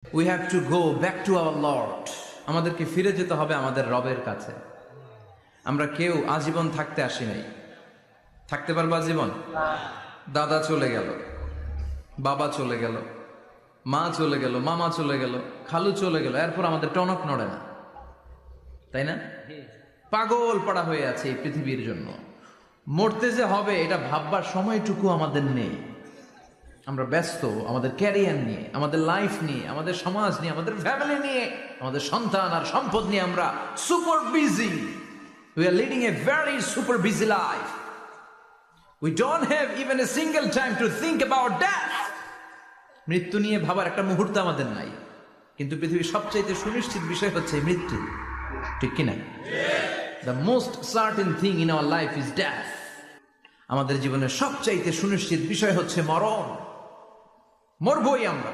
We have to go back to our Lord. আমাদেরকে ফিরে যেতে হবে আমাদের রবের কাছে। আমরা কেউ আজীবন থাকতে আসি নাই। থাকতে পারবো আজীবন? দাদা চলে গেল, বাবা চলে গেল, মা চলে গেল, মামা চলে গেল, খালু চলে গেল, এরপর আমাদের টনক নড়ে না, তাই না? পাগল পাড়া হয়ে আছে এই পৃথিবীর জন্য। মরতে যে হবে এটা ভাববার সময়টুকু আমাদের নেই। আমরা ব্যস্ত আমাদের ক্যারিয়ার নিয়ে, আমাদের লাইফ নিয়ে, আমাদের সমাজ নিয়ে, আমাদের ফ্যামিলি নিয়ে, আমাদের সন্তান আর সম্পদ নিয়ে আমরা super busy. We are leading a very super busy life. We don't have even a single time to think about death. মৃত্যু নিয়ে ভাবার একটা মুহূর্ত আমাদের নাই। কিন্তু পৃথিবীর সবচাইতে সুনিশ্চিত বিষয় হচ্ছে মৃত্যু, ঠিক কিনা? The most certain thing in our life is death. আমাদের জীবনের সবচাইতে সুনিশ্চিত বিষয় হচ্ছে মরণ। মরবই আমরা।